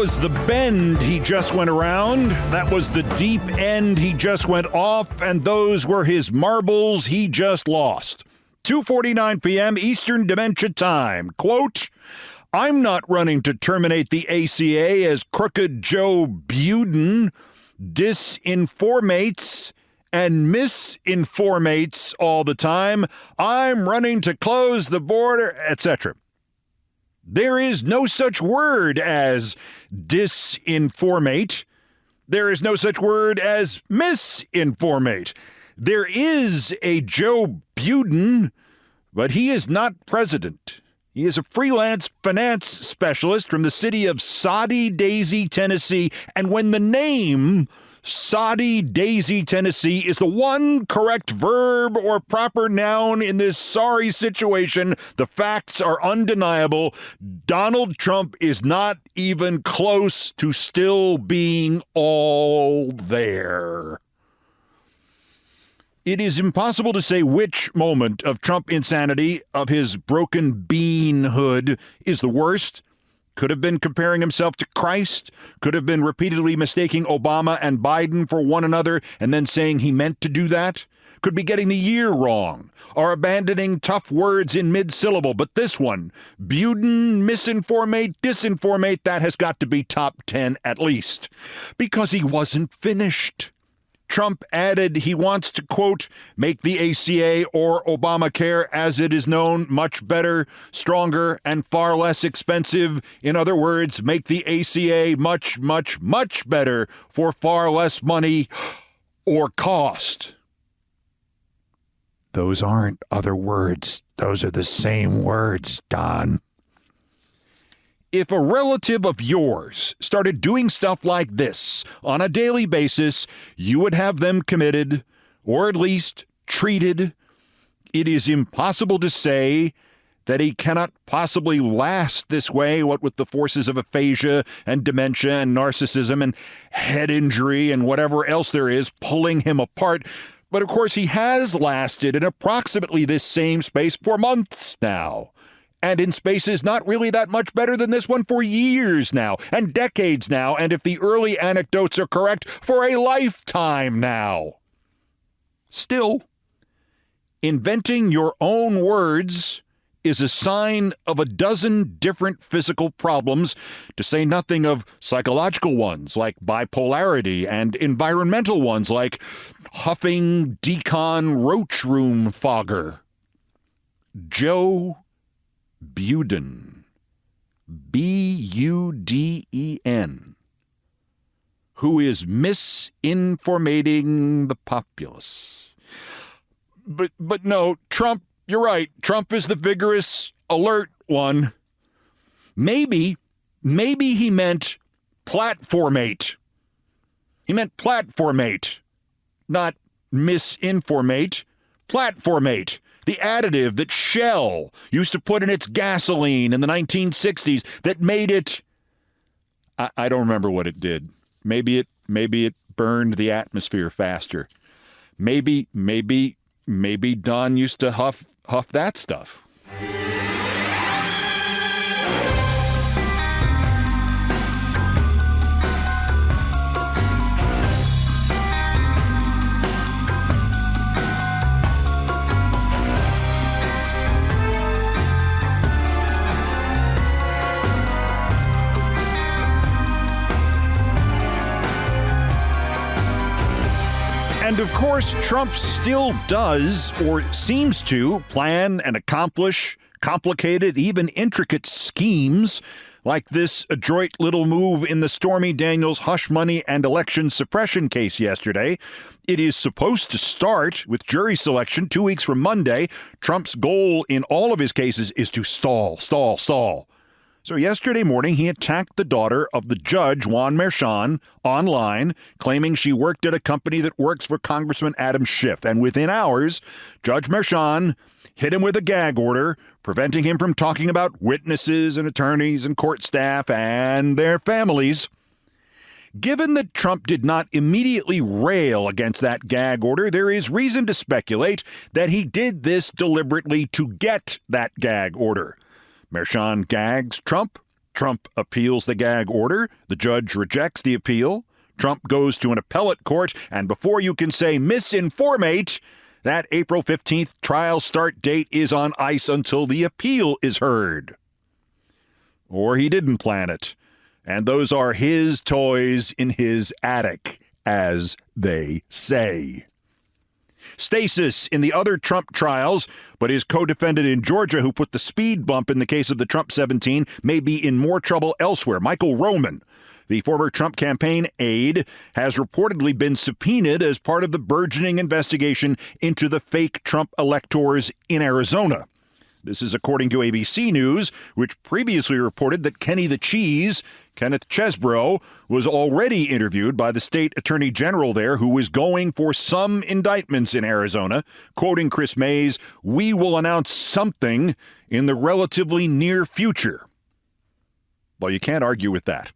was the bend he just went around. That was the deep end he just went off. And those were his marbles he just lost. 2:49 p.m. Eastern Dementia Time. Quote, I'm not running to terminate the ACA as Crooked Joe BUDEN, DIS-INFORMATES, and MIS-INFORMATES all the time. I'm running to close the border, etc. There is no such word as disinformate. There is no such word as misinformate. There is a Joe BUDEN, but he is not president. He is a freelance finance specialist from the city of Soddy Daisy, Tennessee. And when the name Soddy Daisy, Tennessee is the one correct verb or proper noun in this sorry situation, the facts are undeniable. Donald Trump is not even close to still being all there. It is impossible to say which moment of Trump insanity, of his broken beanhood, is the worst. Could have been comparing himself to Christ, could have been repeatedly mistaking Obama and Biden for one another and then saying he meant to do that, could be getting the year wrong, or abandoning tough words in mid-syllable. But this one, BUDEN, misinformate, disinformate, that has got to be top 10 at least, because he wasn't finished. Trump added he wants to, quote, make the ACA or Obamacare as it is known much better, stronger, and far less expensive. In other words, make the ACA much, much, much better for far less money or cost. Those aren't other words. Those are the same words, Don. If a relative of yours started doing stuff like this on a daily basis, you would have them committed, or at least treated. It is impossible to say that he cannot possibly last this way, what with the forces of aphasia and dementia and narcissism and head injury and whatever else there is pulling him apart. But of course, he has lasted in approximately this same space for months now. And in spaces not really that much better than this one for years now, and decades now, and if the early anecdotes are correct, for a lifetime now. Still, inventing your own words is a sign of a dozen different physical problems, to say nothing of psychological ones like bipolarity and environmental ones like huffing D-Con Roach Room Fogger. Joe BUDEN, B-U-D-E-N, who is misinformating the populace. But no, Trump, you're right. Trump is the vigorous, alert one. Maybe he meant platformate. He meant platformate, not misinformate. Platformate. The additive that Shell used to put in its gasoline in the 1960s that made it, I don't remember what it did. Maybe it burned the atmosphere faster. Maybe Don used to huff that stuff. And of course, Trump still does, or seems to, plan and accomplish complicated, even intricate schemes like this adroit little move in the Stormy Daniels hush money and election suppression case yesterday. It is supposed to start with jury selection 2 weeks from Monday. Trump's goal in all of his cases is to stall. So yesterday morning, he attacked the daughter of the judge, Juan Merchan, online, claiming she worked at a company that works for Congressman Adam Schiff. And within hours, Judge Merchan hit him with a gag order, preventing him from talking about witnesses and attorneys and court staff and their families. Given that Trump did not immediately rail against that gag order, there is reason to speculate that he did this deliberately to get that gag order. Merchan gags Trump, Trump appeals the gag order. The judge rejects the appeal. Trump goes to an appellate court, and before you can say MIS-INFORMATE, that April 15th trial start date is on ice until the appeal is heard. Or he didn't plan it. And those are his toys in his attic, as they say. Stasis in the other Trump trials, but his co-defendant in Georgia who put the speed bump in the case of the Trump 17 may be in more trouble elsewhere. Michael Roman, the former Trump campaign aide, has reportedly been subpoenaed as part of the burgeoning investigation into the fake Trump electors in Arizona. This is according to ABC News, which previously reported that Kenny the Cheese, Kenneth Chesbrough, was already interviewed by the state attorney general there, who was going for some indictments in Arizona. Quoting Chris Mays, "We will announce something in the relatively near future." Well, you can't argue with that.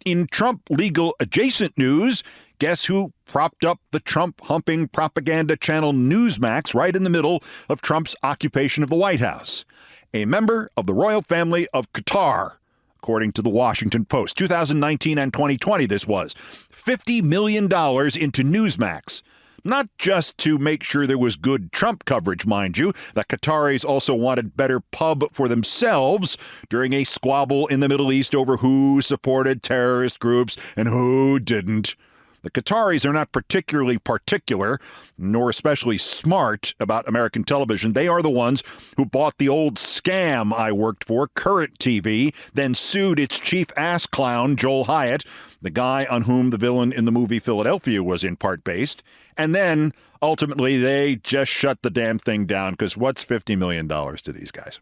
In Trump legal adjacent news, guess who propped up the Trump-humping propaganda channel Newsmax right in the middle of Trump's occupation of the White House? A member of the royal family of Qatar, according to the Washington Post. 2019 and 2020 this was. $50 million into Newsmax. Not just to make sure there was good Trump coverage, mind you. The Qataris also wanted better pub for themselves during a squabble in the Middle East over who supported terrorist groups and who didn't. The Qataris are not particularly particular, nor especially smart about American television. They are the ones who bought the old scam I worked for, Current TV, then sued its chief ass clown, Joel Hyatt, the guy on whom the villain in the movie Philadelphia was in part based. And then, ultimately, they just shut the damn thing down, because what's $50 million to these guys?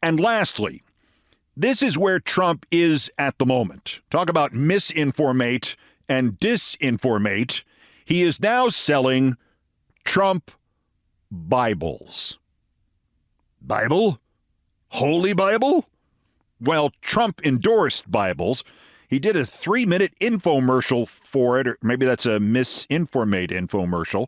And lastly, this is where Trump is at the moment. Talk about MIS-INFORMATE and DIS-INFORMATE. He is now selling Trump Bibles. Bible? Holy Bible? Well, Trump-endorsed Bibles. He did a 3-minute infomercial for it, or maybe that's a MIS-INFORMATE infomercial.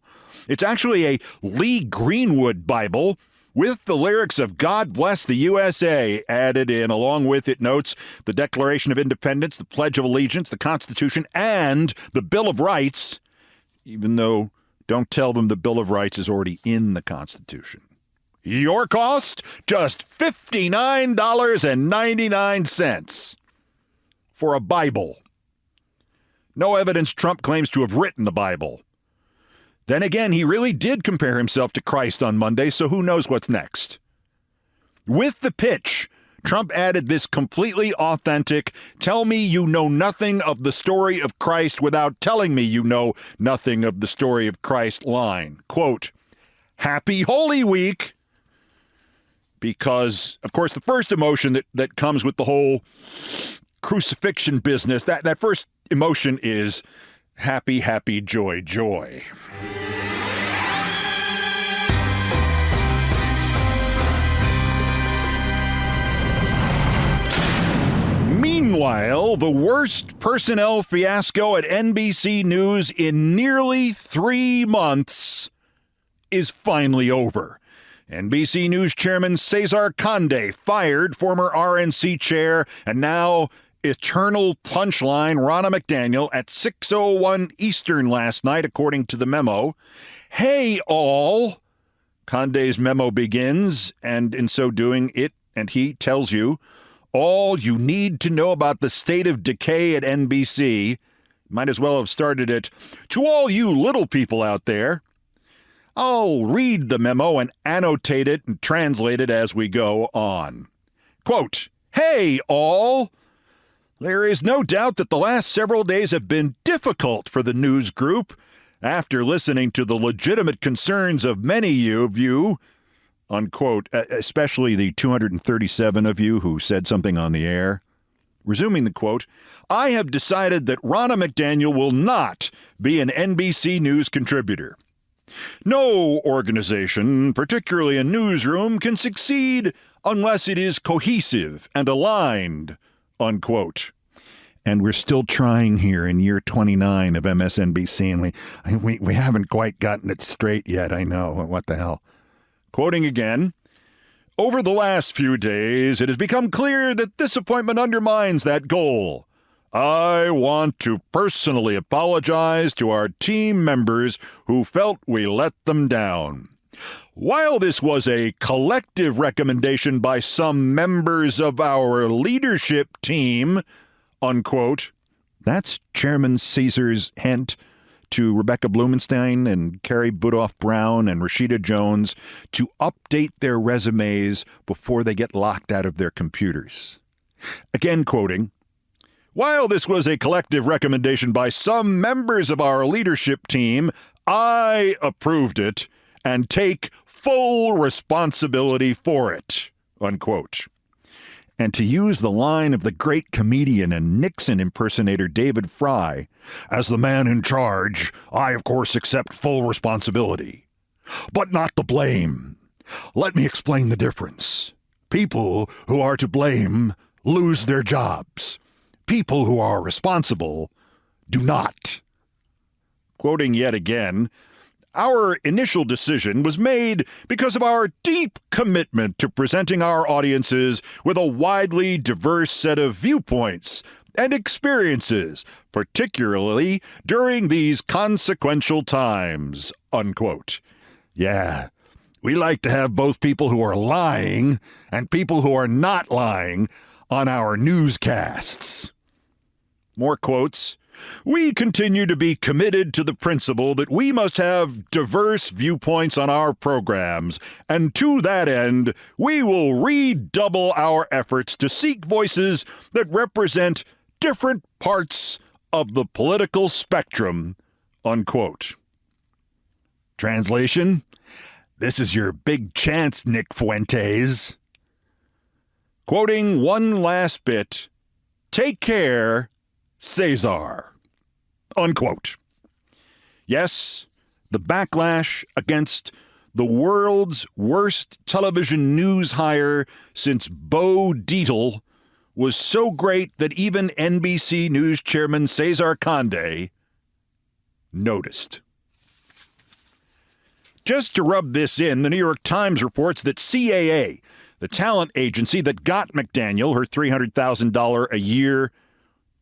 It's actually a Lee Greenwood Bible with the lyrics of God Bless the USA added in. Along with it notes the Declaration of Independence, the Pledge of Allegiance, the Constitution, and the Bill of Rights, even though don't tell them the Bill of Rights is already in the Constitution. Your cost? Just $59.99 for a Bible. No evidence Trump claims to have written the Bible. Then again, he really did compare himself to Christ on Monday, so who knows what's next. With the pitch, Trump added this completely authentic, tell me you know nothing of the story of Christ without telling me you know nothing of the story of Christ line. Quote, Happy Holy Week. Because, of course, the first emotion that comes with the whole crucifixion business, that first emotion is happy, happy, joy, joy. Meanwhile, the worst personnel fiasco at NBC News in nearly 3 months is finally over. NBC News Chairman Cesar Conde fired former RNC chair and now eternal punchline Ronna McDaniel at 6:01 Eastern last night, according to the memo. Hey, all, Conde's memo begins, and in so doing, it and he tells you all you need to know about the state of decay at NBC. Might as well have started it. To all you little people out there, I'll read the memo and annotate it and translate it as we go on. Quote, Hey, all. There is no doubt that the last several days have been difficult for the news group. After listening to the legitimate concerns of many of you, unquote, especially the 237 of you who said something on the air. Resuming the quote, I have decided that Ronna McDaniel will not be an NBC News contributor. No organization, particularly a newsroom, can succeed unless it is cohesive and aligned, unquote. And we're still trying here in year 29 of MSNBC, and we haven't quite gotten it straight yet, I know. What the hell? Quoting again, Over the last few days, it has become clear that this appointment undermines that goal. I want to personally apologize to our team members who felt we let them down. While this was a collective recommendation by some members of our leadership team, unquote, that's Chairman Caesar's hint to Rebecca Blumenstein and Carrie Budoff-Brown and Rashida Jones to update their resumes before they get locked out of their computers. Again quoting, while this was a collective recommendation by some members of our leadership team, I approved it and take full responsibility for it, unquote. And to use the line of the great comedian and Nixon impersonator David Fry, as the man in charge, I of course accept full responsibility, but not the blame. Let me explain the difference. People who are to blame lose their jobs. People who are responsible do not. Quoting yet again, our initial decision was made because of our deep commitment to presenting our audiences with a widely diverse set of viewpoints and experiences, particularly during these consequential times, unquote. Yeah, we like to have both people who are lying and people who are not lying on our newscasts. More quotes. We continue to be committed to the principle that we must have diverse viewpoints on our programs, and to that end, we will redouble our efforts to seek voices that represent different parts of the political spectrum, unquote. Translation: this is your big chance, Nick Fuentes. Quoting one last bit, take care, Cesar. Unquote. Yes, the backlash against the world's worst television news hire since Bo Dietl was so great that even NBC News chairman Cesar Conde noticed. Just to rub this in, the New York Times reports that CAA, the talent agency that got McDaniel her $300,000 a year,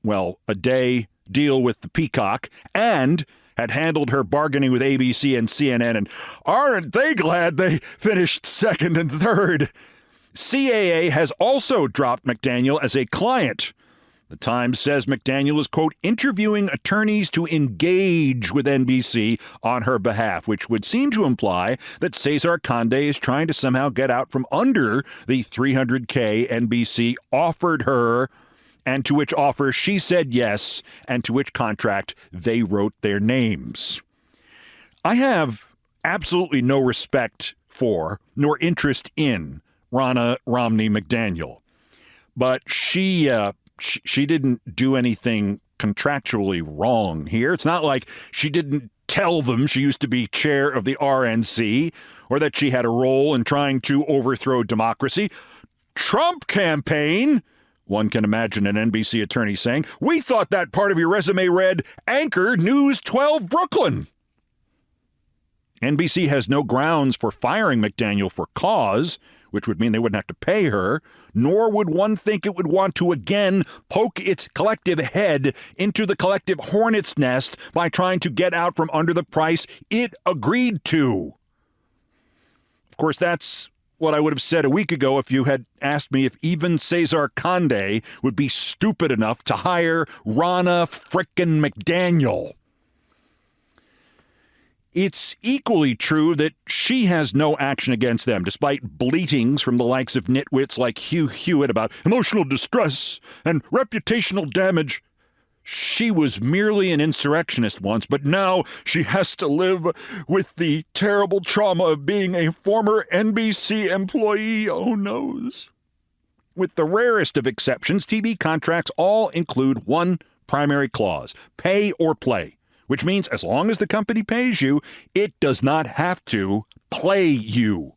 a day deal with the Peacock, and had handled her bargaining with ABC and CNN, and aren't they glad they finished second and third? CAA has also dropped McDaniel as a client. The Times says McDaniel is, quote, interviewing attorneys to engage with NBC on her behalf, which would seem to imply that Cesar Conde is trying to somehow get out from under the $300K NBC offered her, and to which offer she said yes, and to which contract they wrote their names. I have absolutely no respect for, nor interest in, Ronna Romney McDaniel. But she didn't do anything contractually wrong here. It's not like she didn't tell them she used to be chair of the RNC, or that she had a role in trying to overthrow democracy. Trump campaign, one can imagine an NBC attorney saying, we thought that part of your resume read Anchor News 12 Brooklyn. NBC has no grounds for firing McDaniel for cause, which would mean they wouldn't have to pay her, nor would one think it would want to again poke its collective head into the collective hornet's nest by trying to get out from under the price it agreed to. Of course, that's what I would have said a week ago if you had asked me if even Cesar Conde would be stupid enough to hire Ronna frickin' McDaniel. It's equally true that she has no action against them, despite bleatings from the likes of nitwits like Hugh Hewitt about emotional distress and reputational damage. She was merely an insurrectionist once, but now she has to live with the terrible trauma of being a former NBC employee. Oh, noes. With the rarest of exceptions, TV contracts all include one primary clause, pay or play, which means as long as the company pays you, it does not have to play you.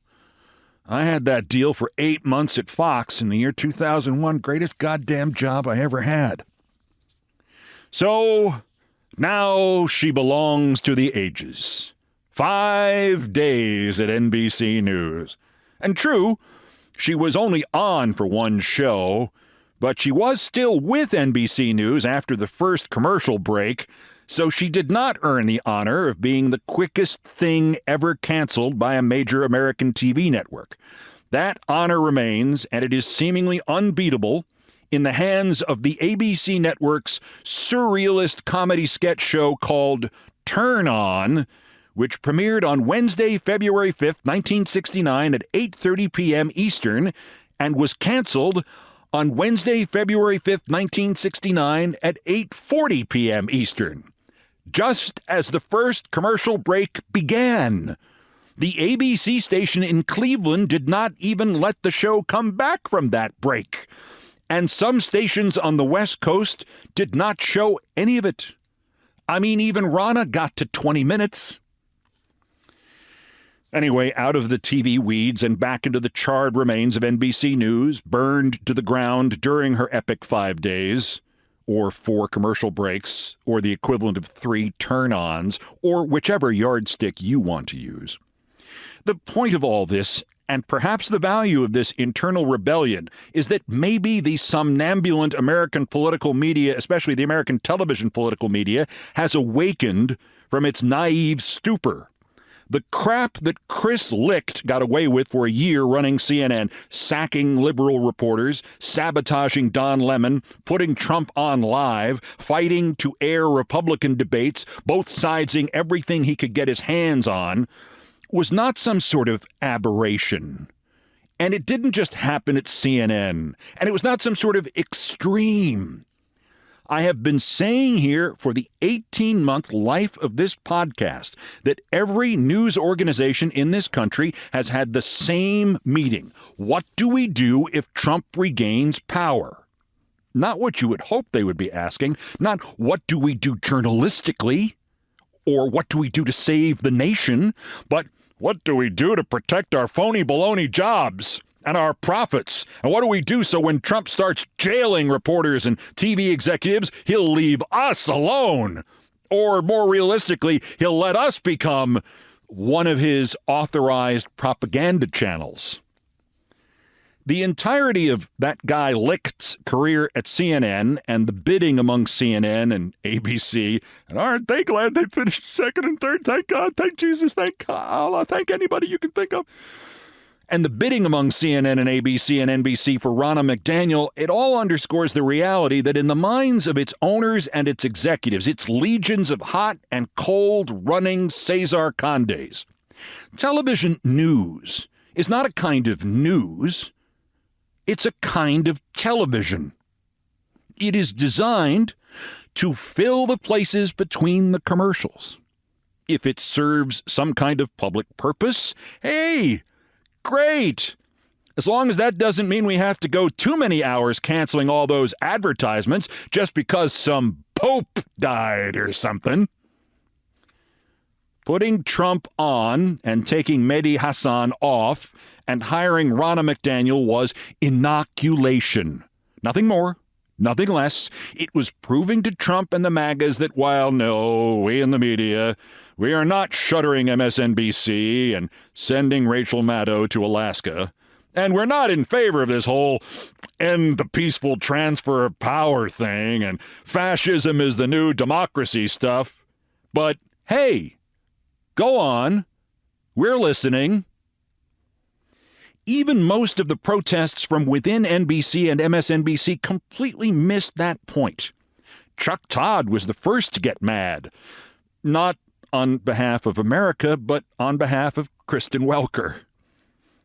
I had that deal for 8 months at Fox in the year 2001. Greatest goddamn job I ever had. So now she belongs to the ages. 5 days at NBC News. And true, She was only on for one show, but she was still with NBC News after the first commercial break, so she did not earn the honor of being the quickest thing ever canceled by a major American TV network. That honor remains, and it is seemingly unbeatable, in the hands of the ABC network's surrealist comedy sketch show called Turn On, which premiered on Wednesday, February 5th, 1969 at 8:30 p.m. Eastern and was canceled on Wednesday, February 5th, 1969 at 8:40 p.m. Eastern. Just as the first commercial break began, the ABC station in Cleveland did not even let the show come back from that break. And some stations on the West Coast did not show any of it. I mean, even RONNA got to 20 minutes. Anyway, out of the TV weeds and back into the charred remains of NBC News, burned to the ground during her epic 5 days, or 4 commercial breaks, or the equivalent of 3 turn-ons, or whichever yardstick you want to use. The point of all this, and perhaps the value of this internal rebellion, is that maybe the somnambulant American political media, especially the American television political media, has awakened from its naive stupor. The crap that Chris Licht got away with for a year running CNN, sacking liberal reporters, sabotaging Don Lemon, putting Trump on live, fighting to air Republican debates, both sidesing everything he could get his hands on, was not some sort of aberration. And it didn't just happen at CNN. And it was not some sort of extreme. I have been saying here for the 18-month life of this podcast that every news organization in this country has had the same meeting. What do we do if Trump regains power? Not what you would hope they would be asking, not what do we do journalistically, or what do we do to save the nation, but what do we do to protect our phony baloney jobs and our profits? And what do we do so when Trump starts jailing reporters and TV executives, he'll leave us alone? Or more realistically, he'll let us become one of his authorized propaganda channels. The entirety of that guy Licht's career at CNN and the bidding among CNN and ABC, and aren't they glad they finished second and third? Thank God, thank Jesus, thank Allah, thank anybody you can think of. And the bidding among CNN and ABC and NBC for Ronna McDaniel, it all underscores the reality that in the minds of its owners and its executives, its legions of hot and cold running Cesar Condes, television news is not a kind of news. It's a kind of television. It is designed to fill the places between the commercials. If it serves some kind of public purpose, hey, great. As long as that doesn't mean we have to go too many hours canceling all those advertisements just because some pope died or something. Putting Trump on and taking Mehdi Hassan off and hiring Ronna McDaniel was inoculation. Nothing more, nothing less. It was proving to Trump and the MAGAs that while no, we in the media, we are not shuttering MSNBC and sending Rachel Maddow to Alaska, and we're not in favor of this whole end the peaceful transfer of power thing and fascism is the new democracy stuff. But hey, go on. We're listening. Even most of the protests from within NBC and MSNBC completely missed that point. Chuck Todd was the first to get mad. Not on behalf of America, but on behalf of Kristen Welker.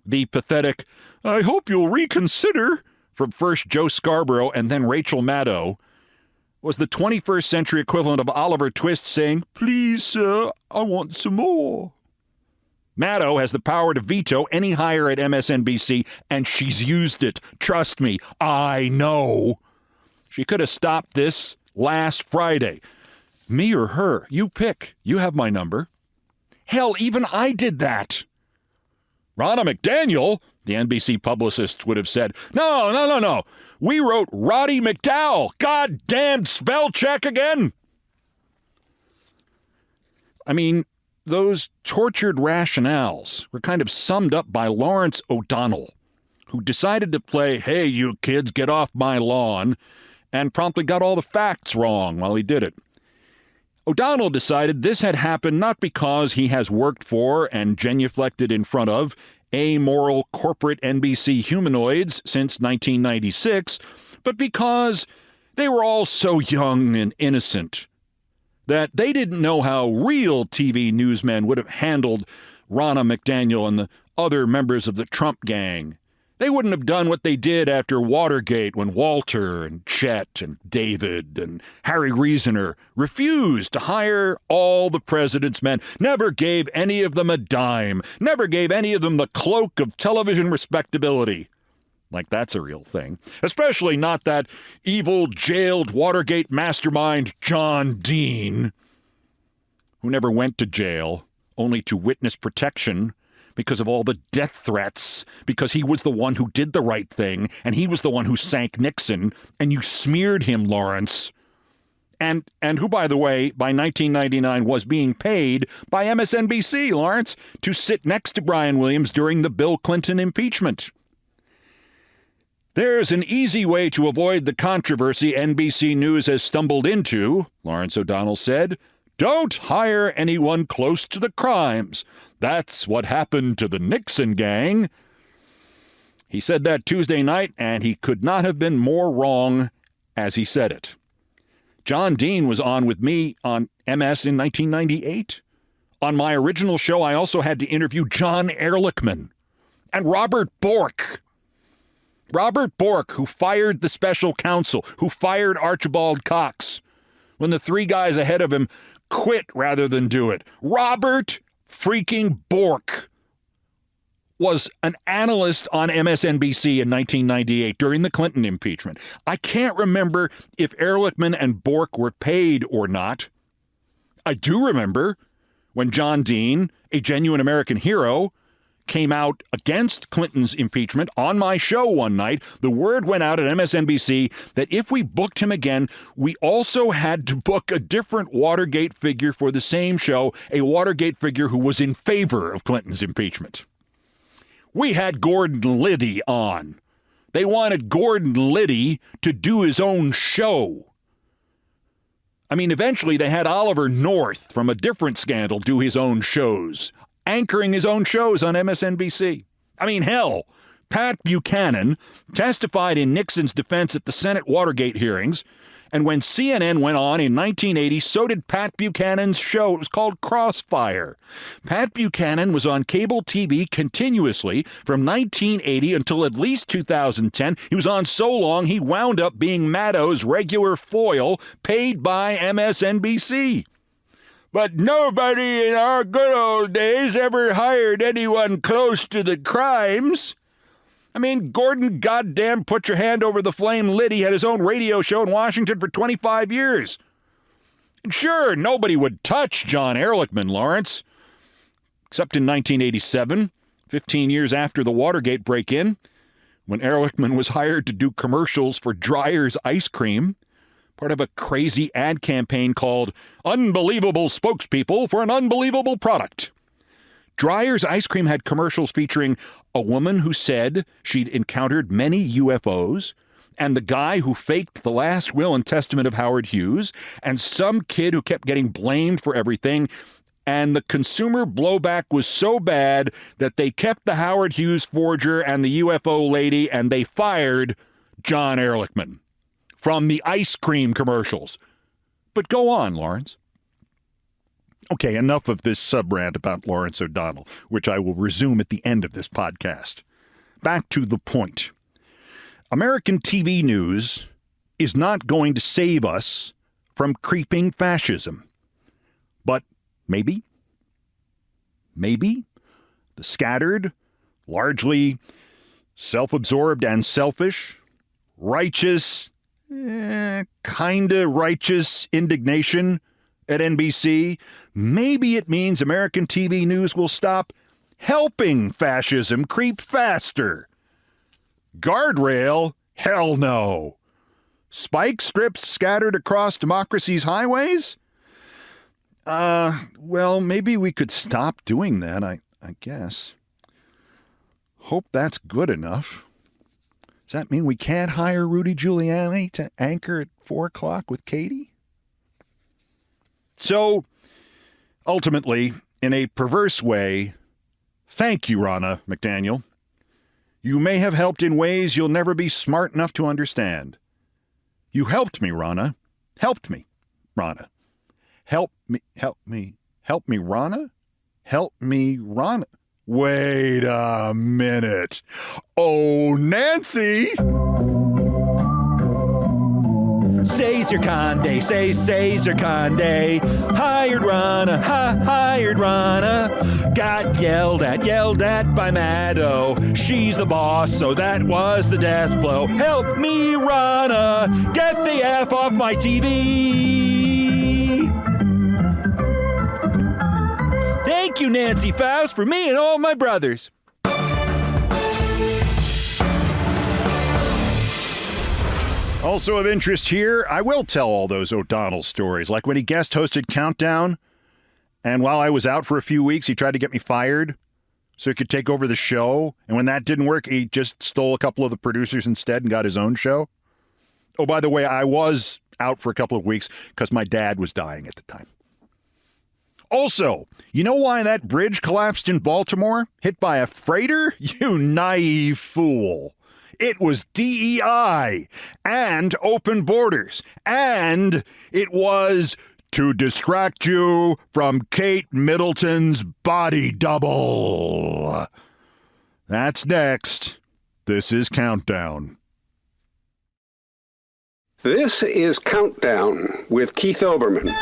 The pathetic, I hope you'll reconsider, from first Joe Scarborough and then Rachel Maddow, was the 21st century equivalent of Oliver Twist saying, please, sir, I want some more. Maddow has the power to veto any hire at MSNBC, and she's used it. Trust me, I know. She could have stopped this last Friday. Me or her, you pick. You have my number. Hell, even I did that. Ronna McDaniel, the NBC publicists would have said, no. We wrote Roddy McDowell. Goddamn spell check again. I mean, those tortured rationales were kind of summed up by Lawrence O'Donnell, who decided to play, "Hey, you kids, get off my lawn," and promptly got all the facts wrong while he did it. O'Donnell decided this had happened not because he has worked for and genuflected in front of amoral corporate NBC humanoids since 1996, but because they were all so young and innocent that they didn't know how real TV newsmen would have handled Ronna McDaniel and the other members of the Trump gang. They wouldn't have done what they did after Watergate when Walter and Chet and David and Harry Reasoner refused to hire all the president's men, never gave any of them a dime, never gave any of them the cloak of television respectability. Like that's a real thing. Especially not that evil, jailed Watergate mastermind John Dean, who never went to jail, only to witness protection because of all the death threats, because he was the one who did the right thing, and he was the one who sank Nixon, and you smeared him, Lawrence. And who, by the way, by 1999 was being paid by MSNBC, Lawrence, to sit next to Brian Williams during the Bill Clinton impeachment. There's an easy way to avoid the controversy NBC News has stumbled into, Lawrence O'Donnell said. Don't hire anyone close to the crimes. That's what happened to the Nixon gang. He said that Tuesday night, and he could not have been more wrong as he said it. John Dean was on with me on MS in 1998. On my original show, I also had to interview John Ehrlichman and Robert Bork. Robert Bork, who fired the special counsel, who fired Archibald Cox when the three guys ahead of him quit rather than do it. Robert freaking Bork was an analyst on MSNBC in 1998 during the Clinton impeachment. I can't remember if Ehrlichman and Bork were paid or not. I do remember when John Dean, a genuine American hero, came out against Clinton's impeachment on my show one night. The word went out at MSNBC that if we booked him again, we also had to book a different Watergate figure for the same show, a Watergate figure who was in favor of Clinton's impeachment. We had Gordon Liddy on. They wanted Gordon Liddy to do his own show. I mean, eventually they had Oliver North from a different scandal do his own shows, anchoring his own shows on MSNBC. I mean, hell, Pat Buchanan testified in Nixon's defense at the Senate Watergate hearings, and when CNN went on in 1980, so did Pat Buchanan's show. It was called Crossfire. Pat Buchanan was on cable TV continuously from 1980 until at least 2010. He was on so long, he wound up being Maddow's regular foil, paid by MSNBC. But nobody in our good old days ever hired anyone close to the crimes. I mean, Gordon goddamn put your hand over the flame Liddy had his own radio show in Washington for 25 years. And sure, nobody would touch John Ehrlichman, Lawrence. Except in 1987, 15 years after the Watergate break-in, when Ehrlichman was hired to do commercials for Dreyer's ice cream, part of a crazy ad campaign called Unbelievable Spokespeople for an Unbelievable Product. Dreyer's ice cream had commercials featuring a woman who said she'd encountered many UFOs, and the guy who faked the last will and testament of Howard Hughes, and some kid who kept getting blamed for everything, and the consumer blowback was so bad that they kept the Howard Hughes forger and the UFO lady, and they fired John Ehrlichman from the ice cream commercials. But go on, Lawrence. Okay, enough of this sub-rant about Lawrence O'Donnell, which I will resume at the end of this podcast. Back to the point. American TV news is not going to save us from creeping fascism. But maybe the scattered, largely self-absorbed and selfish, righteous, kinda righteous indignation at NBC, maybe it means American TV news will stop helping fascism creep faster. Guardrail? Hell no. Spike strips scattered across democracy's highways? Well, maybe we could stop doing that, I guess. Hope that's good enough. Does that mean we can't hire Rudy Giuliani to anchor at 4 o'clock with Katie? So, ultimately, in a perverse way, thank you, Ronna McDaniel. You may have helped in ways you'll never be smart enough to understand. You helped me, Ronna. Helped me, Ronna. Help me, Ronna? Help me, Ronna. Wait a minute. Oh, Nancy! Caesar Conde, say Caesar Conde. Hired Ronna, hired Ronna. Got yelled at by Maddo. She's the boss, so that was the death blow. Help me, Ronna. Get the F off my TV. Thank you, Nancy Faust, for me and all my brothers. Also of interest here, I will tell all those O'Donnell stories, like when he guest hosted Countdown, and while I was out for a few weeks, he tried to get me fired so he could take over the show, and when that didn't work, he just stole a couple of the producers instead and got his own show. Oh, by the way, I was out for a couple of weeks because my dad was dying at the time. Also, you know why that bridge collapsed in Baltimore? Hit by a freighter? You naive fool. It was DEI and open borders. And it was to distract you from Kate Middleton's body double. That's next. This is Countdown. This is Countdown with Keith Olbermann.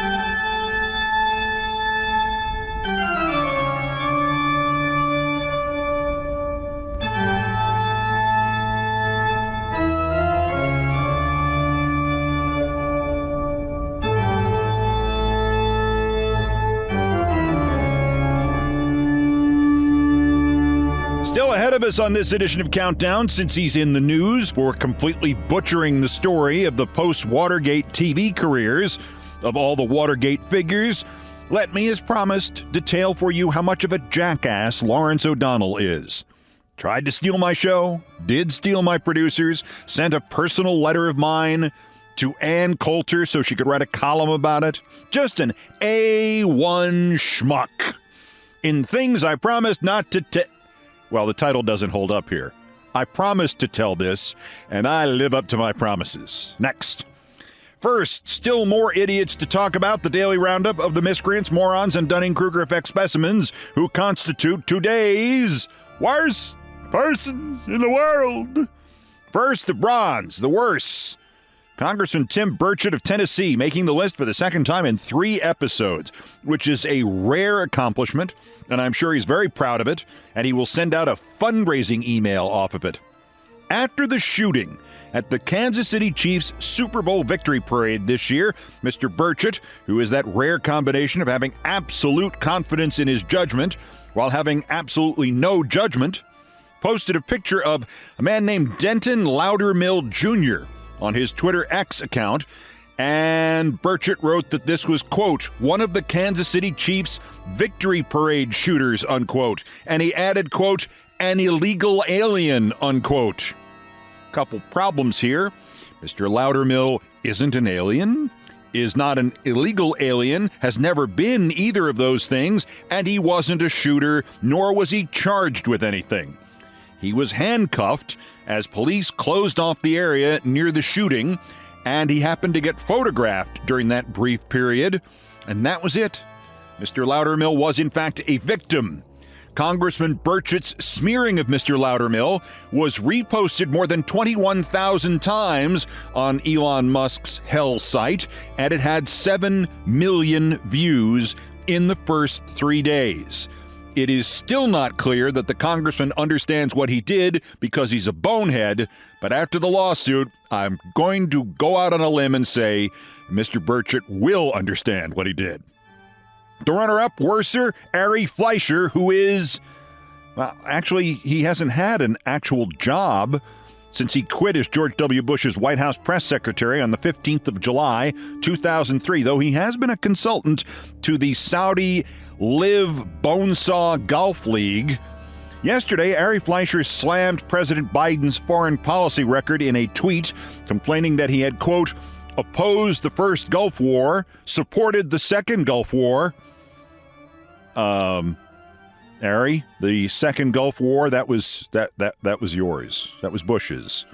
Still ahead of us on this edition of Countdown, since he's in the news for completely butchering the story of the post-Watergate TV careers of all the Watergate figures, let me, as promised, detail for you how much of a jackass Lawrence O'Donnell is. Tried to steal my show, did steal my producers, sent a personal letter of mine to Ann Coulter so she could write a column about it. Just an A1 schmuck. In things I promised not to Well, the title doesn't hold up here. I promised to tell this, and I live up to my promises. Next. First, still more idiots to talk about the daily roundup of the miscreants, morons, and Dunning-Kruger effect specimens who constitute today's worst persons in the world. First, the bronze, the worst. Congressman Tim Burchett of Tennessee making the list for the second time in 3 episodes, which is a rare accomplishment, and I'm sure he's very proud of it, and he will send out a fundraising email off of it. After the shooting at the Kansas City Chiefs Super Bowl victory parade this year, Mr. Burchett, who is that rare combination of having absolute confidence in his judgment while having absolutely no judgment, posted a picture of a man named Denton Loudermill Jr. on his Twitter X account, and Burchett wrote that this was, quote, one of the Kansas City Chiefs victory parade shooters, unquote, and he added, quote, an illegal alien, unquote. Couple problems here. Mr. Loudermill isn't an alien, is not an illegal alien, has never been either of those things, and he wasn't a shooter, nor was he charged with anything. He was handcuffed as police closed off the area near the shooting, and he happened to get photographed during that brief period, and that was it. Mr. Loudermill was, in fact, a victim. Congressman Burchett's smearing of Mr. Loudermill was reposted more than 21,000 times on Elon Musk's Hell site, and it had 7 million views in the first 3 days. It is still not clear that the congressman understands what he did because he's a bonehead, but after the lawsuit, I'm going to go out on a limb and say Mr. Burchett will understand what he did. The runner-up, worser, Ari Fleischer, who is, well, actually, he hasn't had an actual job since he quit as George W. Bush's White House press secretary on the 15th of July, 2003, though he has been a consultant to the Saudi Live Bonesaw Golf League. Yesterday, Ari Fleischer slammed President Biden's foreign policy record in a tweet, complaining that he had, quote, opposed the first Gulf War, supported the second Gulf War. Ari, the second Gulf War, that was yours. That was Bush's.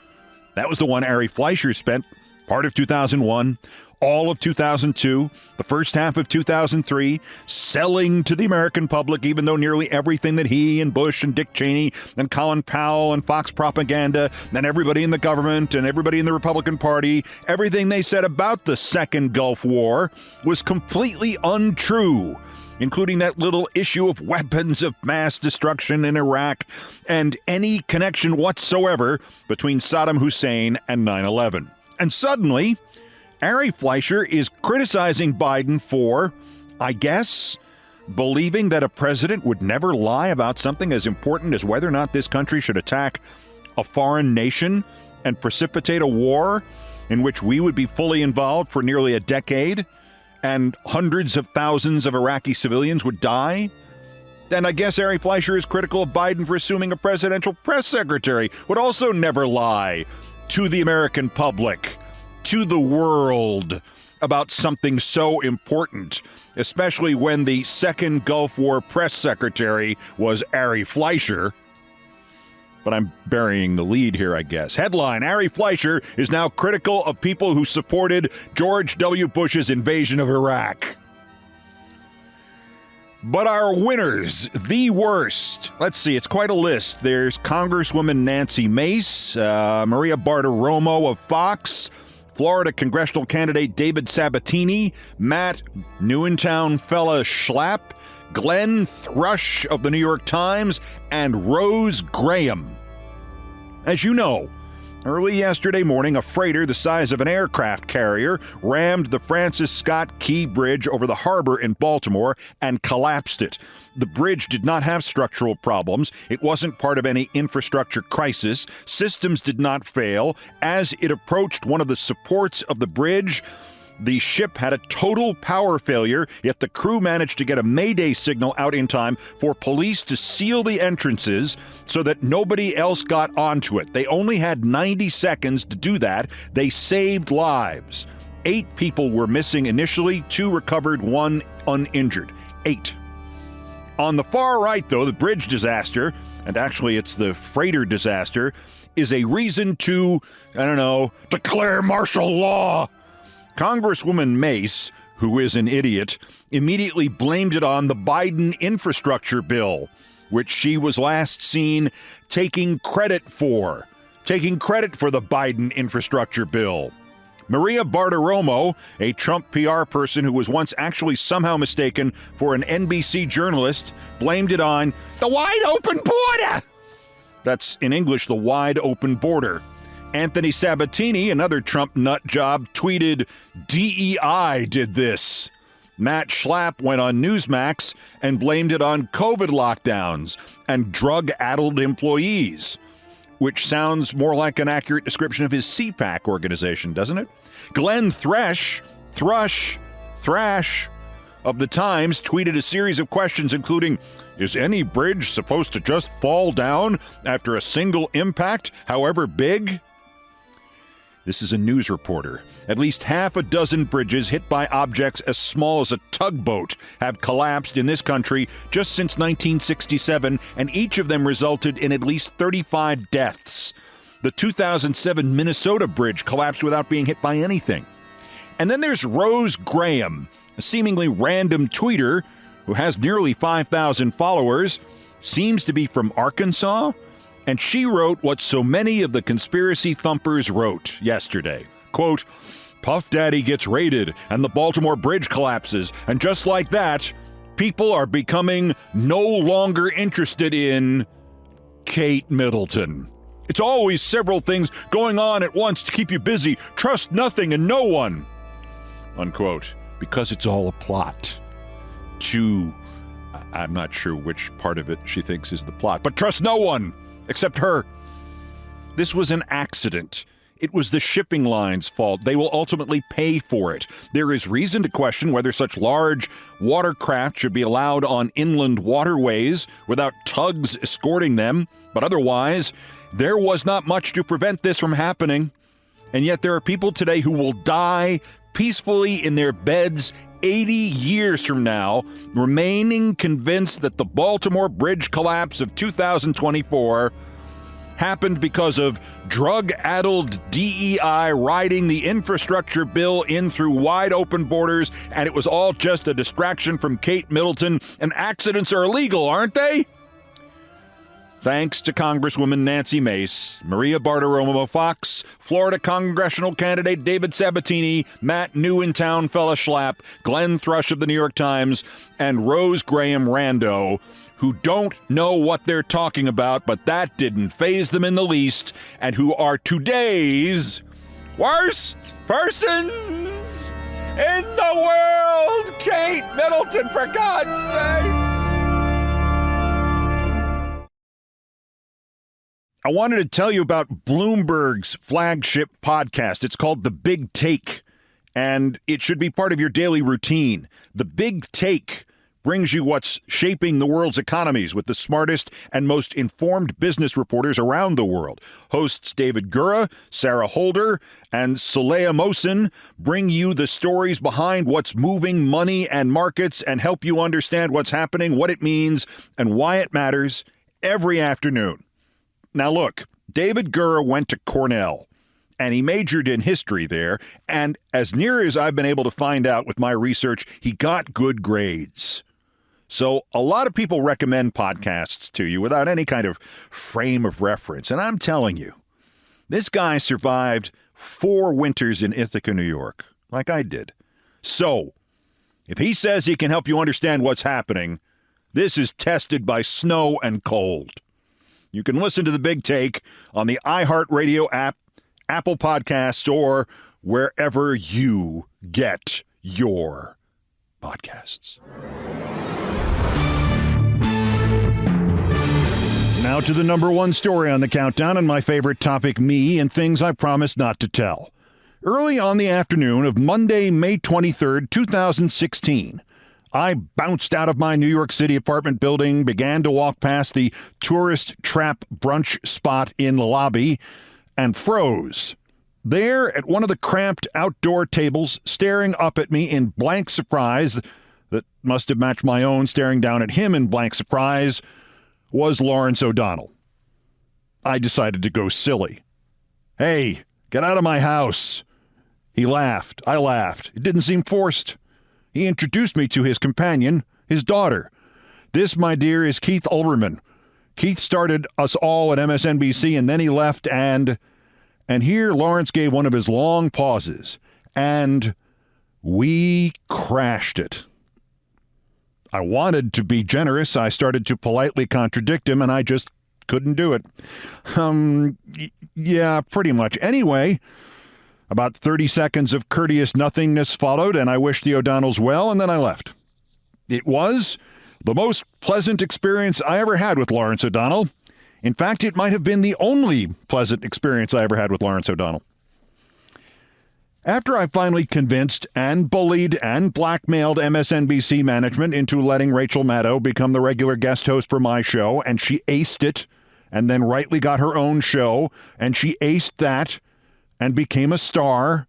That was the one Ari Fleischer spent part of 2001, all of 2002, the first half of 2003, selling to the American public, even though nearly everything that he and Bush and Dick Cheney and Colin Powell and Fox Propaganda and everybody in the government and everybody in the Republican Party, everything they said about the second Gulf War was completely untrue, including that little issue of weapons of mass destruction in Iraq and any connection whatsoever between Saddam Hussein and 9/11. And suddenly, Ari Fleischer is criticizing Biden for, I guess, believing that a president would never lie about something as important as whether or not this country should attack a foreign nation and precipitate a war in which we would be fully involved for nearly a decade and hundreds of thousands of Iraqi civilians would die. And I guess Ari Fleischer is critical of Biden for assuming a presidential press secretary would also never lie to the American public, to the world, about something so important, especially when the second Gulf War press secretary was Ari Fleischer. But I'm burying the lead here, I guess. Headline, Ari Fleischer is now critical of people who supported George W. Bush's invasion of Iraq. But our winners, the worst. Let's see, it's quite a list. There's Congresswoman Nancy Mace, Maria Bartiromo of Fox, Florida congressional candidate David Sabatini, Matt Neuentown fella Schlapp, Glenn Thrush of the New York Times, and Rose Graham. As you know, early yesterday morning, a freighter the size of an aircraft carrier rammed the Francis Scott Key Bridge over the harbor in Baltimore and collapsed it. The bridge did not have structural problems. It wasn't part of any infrastructure crisis. Systems did not fail. As it approached one of the supports of the bridge, the ship had a total power failure, yet the crew managed to get a mayday signal out in time for police to seal the entrances so that nobody else got onto it. They only had 90 seconds to do that. They saved lives. 8 people were missing initially, 2 recovered, 1 uninjured. 8. On the far right, though, the bridge disaster, and actually it's the freighter disaster, is a reason to, declare martial law. Congresswoman Mace, who is an idiot, immediately blamed it on the Biden infrastructure bill, which she was last seen taking credit for the Biden infrastructure bill. Maria Bartiromo, a Trump PR person who was once actually somehow mistaken for an NBC journalist, blamed it on the wide open border. That's, in English, the wide open border. Anthony Sabatini, another Trump nut job, tweeted, DEI did this. Matt Schlapp went on Newsmax and blamed it on COVID lockdowns and drug-addled employees, which sounds more like an accurate description of his CPAC organization, doesn't it? Glenn Thrush of the Times tweeted a series of questions including, is any bridge supposed to just fall down after a single impact, however big? This is a news reporter. At least half a dozen bridges hit by objects as small as a tugboat have collapsed in this country just since 1967, and each of them resulted in at least 35 deaths. The 2007 Minnesota bridge collapsed without being hit by anything. And then there's Rose Graham, a seemingly random tweeter who has nearly 5,000 followers, seems to be from Arkansas, and she wrote what so many of the conspiracy thumpers wrote yesterday. Quote, Puff Daddy gets raided and the Baltimore Bridge collapses, and just like that, people are becoming no longer interested in Kate Middleton. It's always several things going on at once to keep you busy. Trust nothing and no one. Unquote. Because it's all a plot. I'm not sure which part of it she thinks is the plot, but trust no one except her. This was an accident. It was the shipping line's fault. They will ultimately pay for it. There is reason to question whether such large watercraft should be allowed on inland waterways without tugs escorting them. But otherwise, there was not much to prevent this from happening. And yet there are people today who will die peacefully in their beds 80 years from now, remaining convinced that the Baltimore Bridge collapse of 2024 happened because of drug-addled DEI riding the infrastructure bill in through wide-open borders, and it was all just a distraction from Kate Middleton, and accidents are illegal, aren't they? Thanks to Congresswoman Nancy Mace, Maria Bartiromo Fox, Florida congressional candidate David Sabatini, Matt Neuentown Fella Schlapp, Glenn Thrush of the New York Times, and Rose Graham Rando, who don't know what they're talking about, but that didn't faze them in the least, and who are today's worst persons in the world. Kate Middleton, for God's sakes. I wanted to tell you about Bloomberg's flagship podcast. It's called The Big Take, and it should be part of your daily routine. The Big Take brings you what's shaping the world's economies with the smartest and most informed business reporters around the world. Hosts David Gura, Sarah Holder, and Saleha Mohsin bring you the stories behind what's moving money and markets and help you understand what's happening, what it means, and why it matters every afternoon. Now look, David Gura went to Cornell, and he majored in history there, and as near as I've been able to find out with my research, he got good grades. So a lot of people recommend podcasts to you without any kind of frame of reference, and I'm telling you, this guy survived 4 winters in Ithaca, New York, like I did. So, if he says he can help you understand what's happening, this is tested by snow and cold. You can listen to The Big Take on the iHeartRadio app, Apple Podcasts, or wherever you get your podcasts. Now to the number one story on the countdown and my favorite topic, me and things I promised not to tell. Early on the afternoon of Monday, May 23rd, 2016, I bounced out of my New York City apartment building, began to walk past the tourist trap brunch spot in the lobby, and froze. There, at one of the cramped outdoor tables, staring up at me in blank surprise that must have matched my own staring down at him in blank surprise, was Lawrence O'Donnell. I decided to go silly. "Hey, get out of my house." He laughed. I laughed. It didn't seem forced. He introduced me to his companion, his daughter. "This, my dear, is Keith Olbermann. Keith started us all at MSNBC, and then he left, and here Lawrence gave one of his long pauses, and we crashed it." I wanted to be generous. I started to politely contradict him, and I just couldn't do it. Yeah, pretty much. Anyway, about 30 seconds of courteous nothingness followed, and I wished the O'Donnells well, and then I left. It was the most pleasant experience I ever had with Lawrence O'Donnell. In fact, it might have been the only pleasant experience I ever had with Lawrence O'Donnell. After I finally convinced and bullied and blackmailed MSNBC management into letting Rachel Maddow become the regular guest host for my show, and she aced it, and then rightly got her own show, and she aced that, and became a star,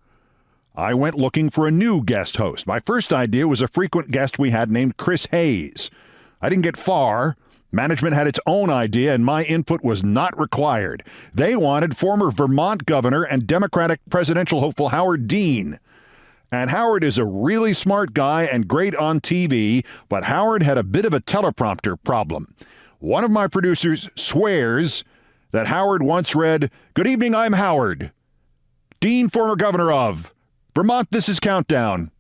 I went looking for a new guest host. My first idea was a frequent guest we had named Chris Hayes. I didn't get far. Management had its own idea, and my input was not required. They wanted former Vermont governor and Democratic presidential hopeful Howard Dean. And Howard is a really smart guy and great on TV, but Howard had a bit of a teleprompter problem. One of my producers swears that Howard once read, "Good evening, I'm Howard. Dean, former governor of Vermont, this is Countdown."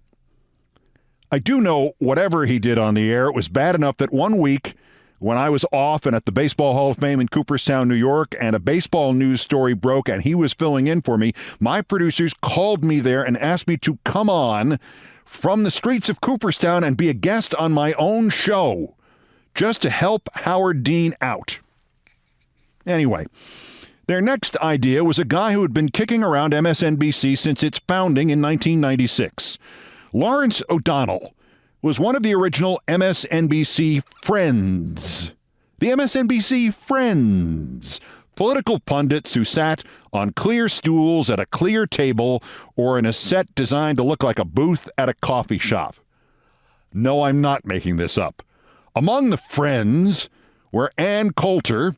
I do know whatever he did on the air, it was bad enough that one week, when I was off and at the Baseball Hall of Fame in Cooperstown, New York, and a baseball news story broke and he was filling in for me, my producers called me there and asked me to come on from the streets of Cooperstown and be a guest on my own show, just to help Howard Dean out. Anyway, Their next idea was a guy who had been kicking around MSNBC since its founding in 1996. Lawrence O'Donnell was one of the original MSNBC friends. The MSNBC friends. Political pundits who sat on clear stools at a clear table or in a set designed to look like a booth at a coffee shop. No, I'm not making this up. Among the friends were Ann Coulter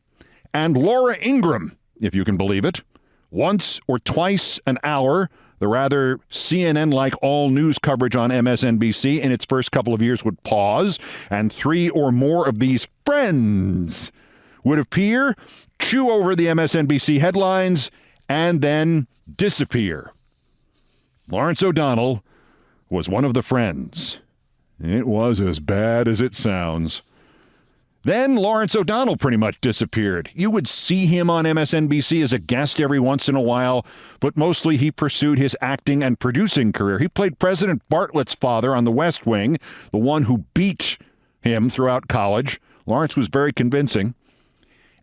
and Laura Ingraham, if you can believe it. Once or twice an hour, the rather CNN-like all-news coverage on MSNBC in its first couple of years would pause, and 3 or more of these friends would appear, chew over the MSNBC headlines, and then disappear. Lawrence O'Donnell was one of the friends. It was as bad as it sounds. Then Lawrence O'Donnell pretty much disappeared. You would see him on MSNBC as a guest every once in a while, but mostly he pursued his acting and producing career. He played President Bartlett's father on The West Wing, the one who beat him throughout college. Lawrence was very convincing.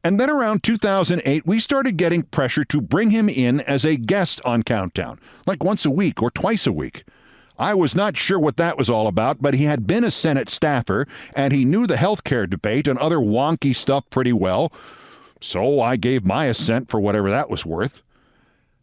And then around 2008, we started getting pressure to bring him in as a guest on Countdown, like once a week or twice a week. I was not sure what that was all about, but he had been a Senate staffer, and he knew the healthcare debate and other wonky stuff pretty well, so I gave my assent for whatever that was worth.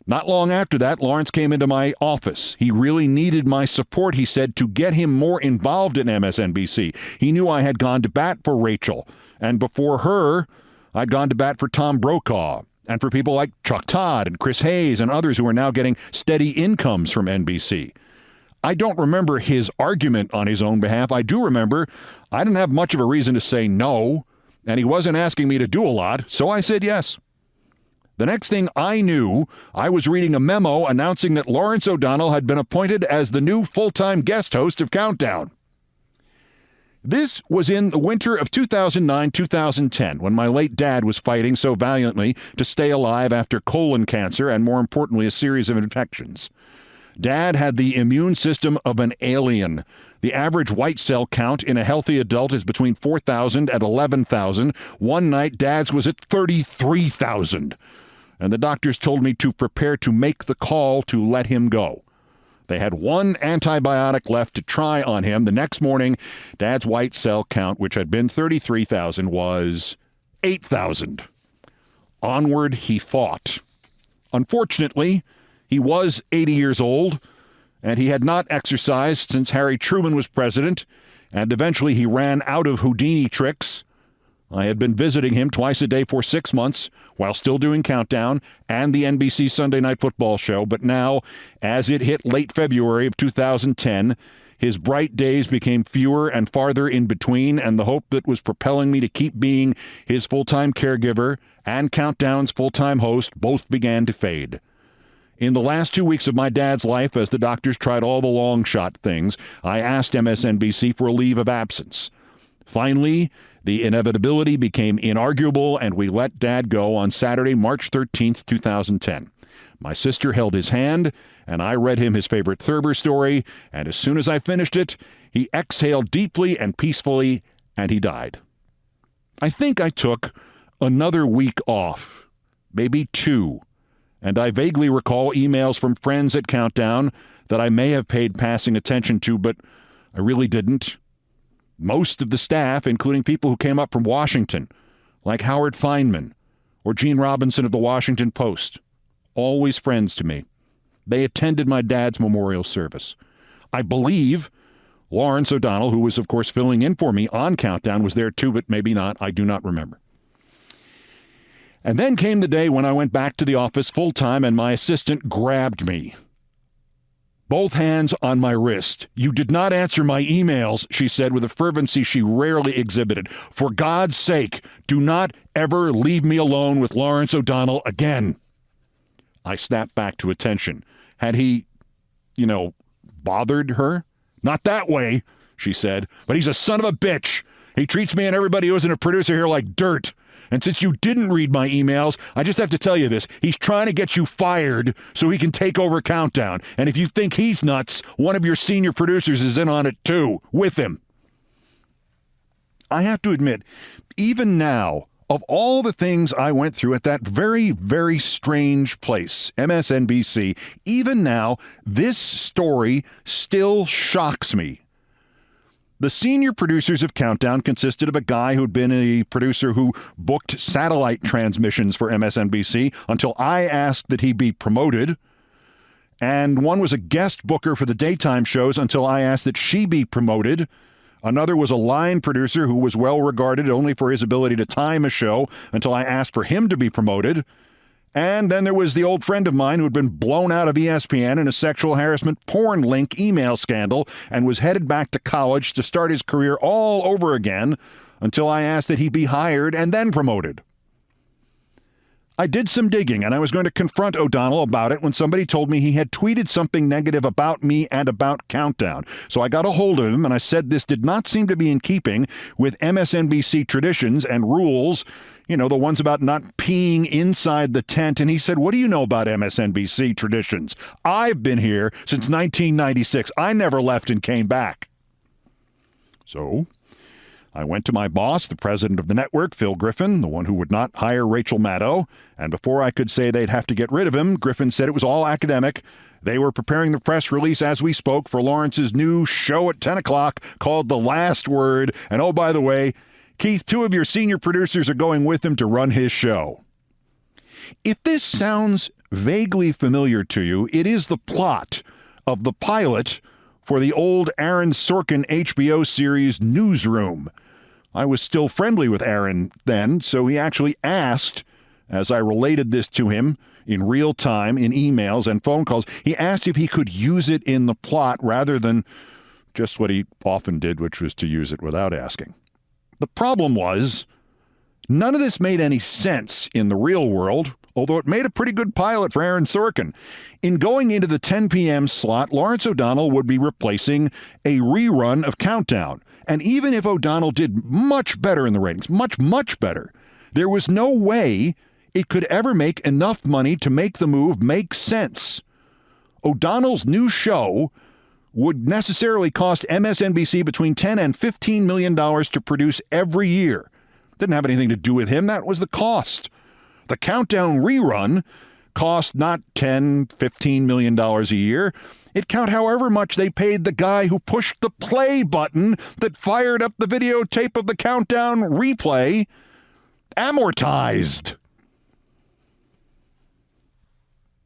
Not long after that, Lawrence came into my office. He really needed my support, he said, to get him more involved in MSNBC. He knew I had gone to bat for Rachel, and before her, I'd gone to bat for Tom Brokaw, and for people like Chuck Todd and Chris Hayes and others who are now getting steady incomes from NBC. I don't remember his argument on his own behalf. I do remember I didn't have much of a reason to say no, and he wasn't asking me to do a lot, so I said yes. The next thing I knew, I was reading a memo announcing that Lawrence O'Donnell had been appointed as the new full-time guest host of Countdown. This was in the winter of 2009-2010, when my late dad was fighting so valiantly to stay alive after colon cancer and, more importantly, a series of infections. Dad had the immune system of an alien. The average white cell count in a healthy adult is between 4,000 and 11,000. One night, Dad's was at 33,000. And the doctors told me to prepare to make the call to let him go. They had one antibiotic left to try on him. The next morning, Dad's white cell count, which had been 33,000, was 8,000. Onward he fought. Unfortunately, he was 80 years old, and he had not exercised since Harry Truman was president, and eventually he ran out of Houdini tricks. I had been visiting him twice a day for 6 months while still doing Countdown and the NBC Sunday Night Football show, but now, as it hit late February of 2010, his bright days became fewer and farther in between, and the hope that was propelling me to keep being his full-time caregiver and Countdown's full-time host both began to fade. In the last 2 weeks of my dad's life, as the doctors tried all the long-shot things, I asked MSNBC for a leave of absence. Finally, the inevitability became inarguable, and we let Dad go on Saturday, March 13th, 2010. My sister held his hand, and I read him his favorite Thurber story, and as soon as I finished it, he exhaled deeply and peacefully, and he died. I think I took another week off, maybe 2, and I vaguely recall emails from friends at Countdown that I may have paid passing attention to, but I really didn't. Most of the staff, including people who came up from Washington, like Howard Feynman or Gene Robinson of the Washington Post, always friends to me. They attended my dad's memorial service. I believe Lawrence O'Donnell, who was, of course, filling in for me on Countdown, was there too, but maybe not. I do not remember. And then came the day when I went back to the office full-time and my assistant grabbed me. Both hands on my wrist. "You did not answer my emails," she said with a fervency she rarely exhibited. "For God's sake, do not ever leave me alone with Lawrence O'Donnell again." I snapped back to attention. Had he, bothered her? "Not that way," she said, "but he's a son of a bitch. He treats me and everybody who isn't a producer here like dirt. And since you didn't read my emails, I just have to tell you this. He's trying to get you fired so he can take over Countdown. And if you think he's nuts, one of your senior producers is in on it too, with him." I have to admit, even now, Of all the things I went through at that very, very strange place, MSNBC, even now, this story still shocks me. The senior producers of Countdown consisted of a guy who'd been a producer who booked satellite transmissions for MSNBC until I asked that he be promoted. And one was a guest booker for the daytime shows until I asked that she be promoted. Another was a line producer who was well regarded only for his ability to time a show until I asked for him to be promoted. And then there was the old friend of mine who had been blown out of ESPN in a sexual harassment porn link email scandal and was headed back to college to start his career all over again until I asked that he be hired and then promoted. I did some digging, and I was going to confront O'Donnell about it when somebody told me he had tweeted something negative about me and about Countdown. So I got a hold of him, and I said this did not seem to be in keeping with MSNBC traditions and rules, you know, the ones about not peeing inside the tent. And he said, "What do you know about MSNBC traditions? I've been here since 1996. I never left and came back." So I went to my boss, the president of the network, Phil Griffin, the one who would not hire Rachel Maddow. And before I could say they'd have to get rid of him, Griffin said it was all academic. They were preparing the press release as we spoke for Lawrence's new show at 10 o'clock called The Last Word. And oh, by the way, Keith, 2 of your senior producers are going with him to run his show. If this sounds vaguely familiar to you, it is the plot of the pilot for the old Aaron Sorkin HBO series Newsroom. I was still friendly with Aaron then, so he actually asked, as I related this to him in real time in emails and phone calls, he asked if he could use it in the plot rather than just what he often did, which was to use it without asking. The problem was, none of this made any sense in the real world, although it made a pretty good pilot for Aaron Sorkin. In going into the 10 p.m. slot, Lawrence O'Donnell would be replacing a rerun of Countdown. And even if O'Donnell did much better in the ratings, much better, there was no way it could ever make enough money to make the move make sense. O'Donnell's new show would necessarily cost MSNBC between $10 and $15 million to produce every year. Didn't have anything to do with him. That was the cost. The Countdown rerun cost not $10, $15 million a year. It count however much they paid the guy who pushed the play button that fired up the videotape of the Countdown replay, amortized.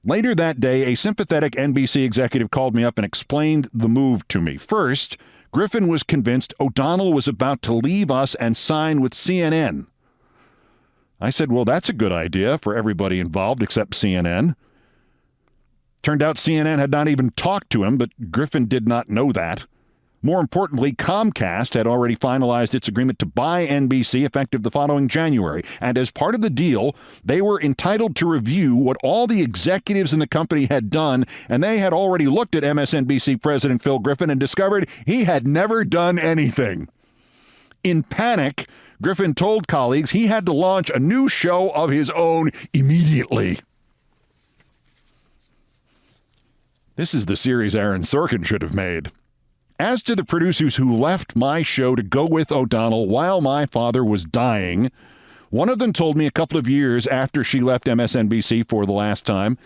Later that day, a sympathetic NBC executive called me up and explained the move to me. First, Griffin was convinced O'Donnell was about to leave us and sign with CNN. I said, well, that's a good idea for everybody involved except CNN. Turned out CNN had not even talked to him, but Griffin did not know that. More importantly, Comcast had already finalized its agreement to buy NBC effective the following January. And as part of the deal, they were entitled to review what all the executives in the company had done, and they had already looked at MSNBC President Phil Griffin and discovered he had never done anything. In panic, Griffin told colleagues he had to launch a new show of his own immediately. This is the series Aaron Sorkin should have made. As to the producers who left my show to go with O'Donnell while my father was dying, one of them told me a couple of years after she left MSNBC for the last time,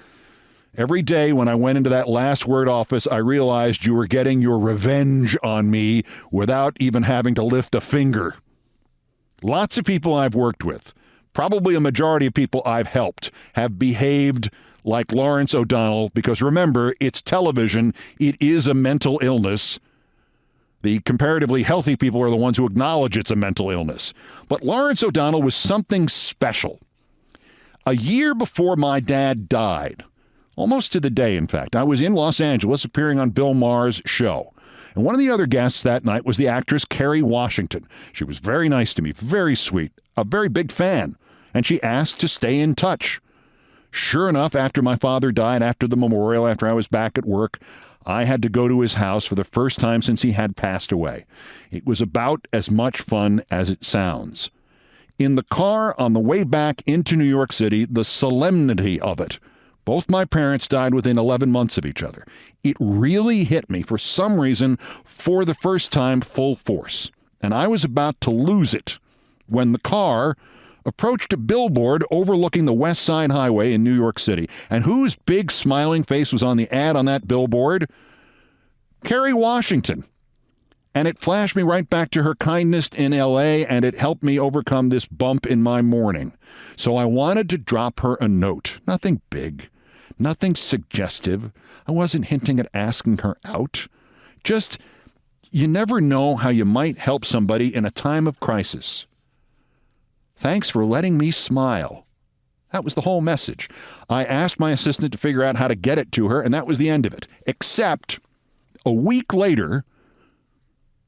"Every day when I went into that last word office, I realized you were getting your revenge on me without even having to lift a finger." Lots of people I've worked with, probably a majority of people I've helped, have behaved like Lawrence O'Donnell because, remember, it's television. It is a mental illness. The comparatively healthy people are the ones who acknowledge it's a mental illness. But Lawrence O'Donnell was something special. A year before my dad died, almost to the day, in fact, I was in Los Angeles appearing on Bill Maher's show. And one of the other guests that night was the actress Kerry Washington. She was very nice to me, very sweet, a very big fan. And she asked to stay in touch. Sure enough, after my father died, after the memorial, after I was back at work, I had to go to his house for the first time since he had passed away. It was about as much fun as it sounds. In the car on the way back into New York City, the solemnity of it. Both my parents died within 11 months of each other. It really hit me for some reason for the first time full force. And I was about to lose it when the car approached a billboard overlooking the West Side Highway in New York City. And whose big smiling face was on the ad on that billboard? Kerry Washington. And it flashed me right back to her kindness in L.A., and it helped me overcome this bump in my morning. So I wanted to drop her a note. Nothing big. Nothing suggestive. I wasn't hinting at asking her out. Just, you never know how you might help somebody in a time of crisis. Thanks for letting me smile. That was the whole message. I asked my assistant to figure out how to get it to her, and that was the end of it. Except, a week later,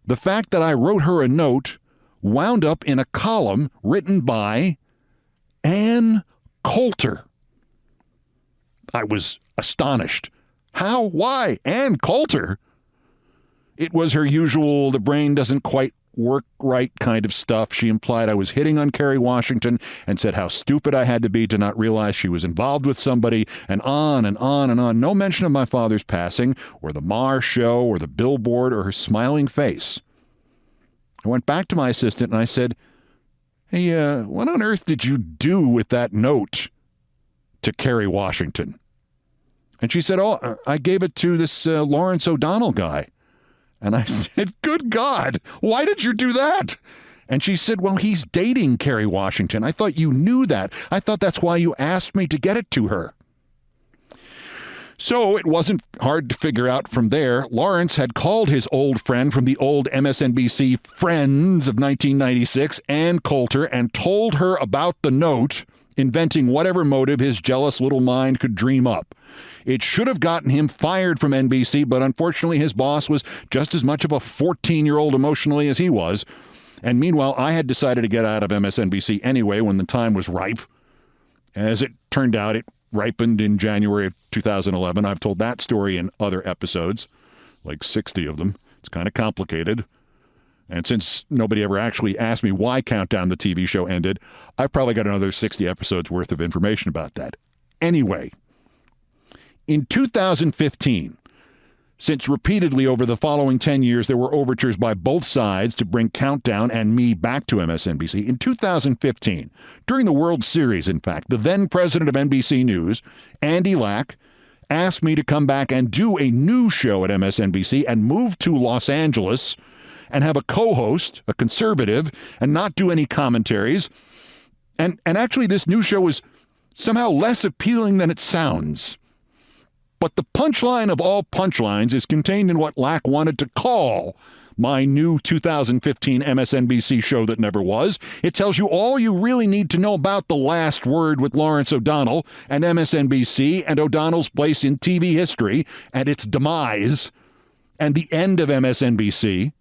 the fact that I wrote her a note wound up in a column written by Ann Coulter. I was astonished. How? Why? Ann Coulter? It was her usual, the brain doesn't quite work right kind of stuff. She implied I was hitting on Kerry Washington and said how stupid I had to be to not realize she was involved with somebody, and on and on and on. No mention of my father's passing, or the Mars show, or the billboard, or her smiling face. I went back to my assistant and I said, hey, what on earth did you do with that note to Kerry Washington? And she said, oh, I gave it to this Lawrence O'Donnell guy. And I said, good God, why did you do that? And she said, well, he's dating Kerry Washington. I thought you knew that. I thought that's why you asked me to get it to her. So it wasn't hard to figure out from there. Lawrence had called his old friend from the old MSNBC Friends of 1996, Ann Coulter, and told her about the note, inventing whatever motive his jealous little mind could dream up. It should have gotten him fired from NBC, but unfortunately his boss was just as much of a 14-year-old emotionally as he was. And meanwhile, I had decided to get out of MSNBC anyway when the time was ripe. As it turned out, it ripened in January of 2011. I've told that story in other episodes, like 60 of them. It's kind of complicated. And since nobody ever actually asked me why Countdown, the TV show, ended, I've probably got another 60 episodes worth of information about that. Anyway, in 2015, since repeatedly over the following 10 years there were overtures by both sides to bring Countdown and me back to MSNBC, in 2015, during the World Series, in fact, the then president of NBC News, Andy Lack, asked me to come back and do a new show at MSNBC and move to Los Angeles and have a co-host, a conservative, and not do any commentaries. And actually this new show was somehow less appealing than it sounds. But the punchline of all punchlines is contained in what Lack wanted to call my new 2015 MSNBC show that never was. It tells you all you really need to know about The Last Word with Lawrence O'Donnell and MSNBC and O'Donnell's place in TV history and its demise and the end of MSNBC.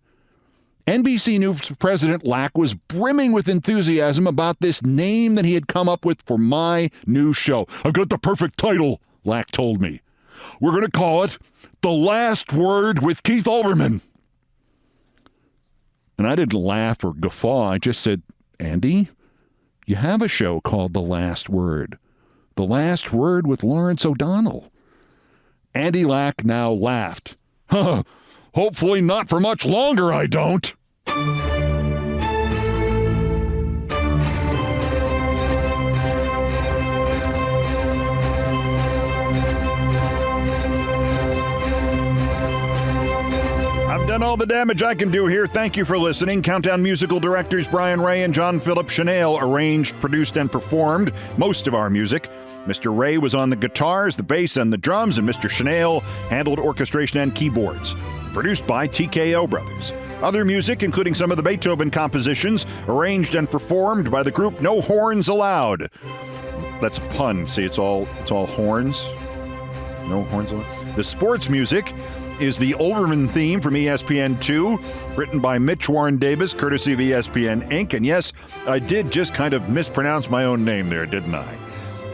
NBC News President Lack was brimming with enthusiasm about this name that he had come up with for my new show. I've got the perfect title, Lack told me. We're going to call it The Last Word with Keith Olbermann. And I didn't laugh or guffaw. I just said, Andy, you have a show called The Last Word. The Last Word with Lawrence O'Donnell. Andy Lack now laughed. Hopefully not for much longer, I don't. I've done all the damage I can do here. Thank you for listening. Countdown musical directors Brian Ray and John Philip Chanel arranged, produced, and performed most of our music. Mr. Ray was on the guitars, the bass, and the drums, and Mr. Chanel handled orchestration and keyboards. Produced by TKO Brothers. Other music, including some of the Beethoven compositions, arranged and performed by the group No Horns Allowed. That's a pun. See, it's all horns. No horns allowed. The sports music is the Olbermann theme from ESPN2, written by Mitch Warren Davis, courtesy of ESPN Inc. And yes, I did just kind of mispronounce my own name there, didn't I?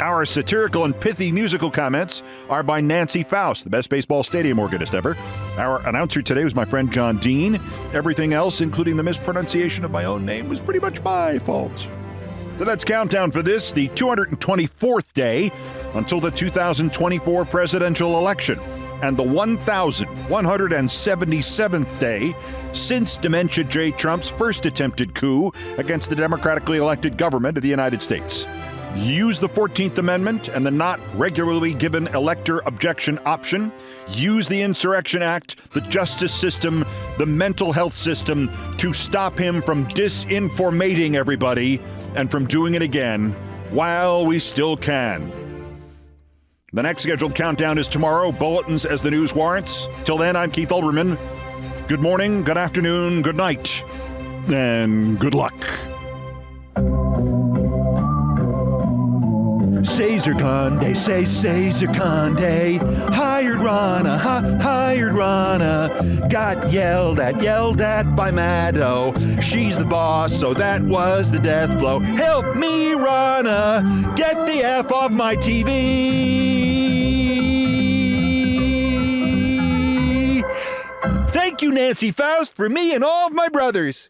Our satirical and pithy musical comments are by Nancy Faust, the best baseball stadium organist ever. Our announcer today was my friend John Dean. Everything else, including the mispronunciation of my own name, was pretty much my fault. So that's Countdown for this, the 224th day until the 2024 presidential election. and the 1,177th day since Dementia J. Trump's first attempted coup against the democratically elected government of the United States. Use the 14th Amendment and the not regularly given elector objection option. Use the Insurrection Act, the justice system, the mental health system to stop him from disinformating everybody and from doing it again while we still can. The next scheduled countdown is tomorrow. Bulletins as the news warrants. Till then, I'm Keith Olbermann. Good morning, good afternoon, good night, and good luck. Caesar Conde, say Caesar Conde. Hired RONNA, hired RONNA. Got yelled at by Maddo. She's the boss, so that was the death blow. Help me, RONNA, get the F off my TV. Thank you, Nancy Faust, for me and all of my brothers.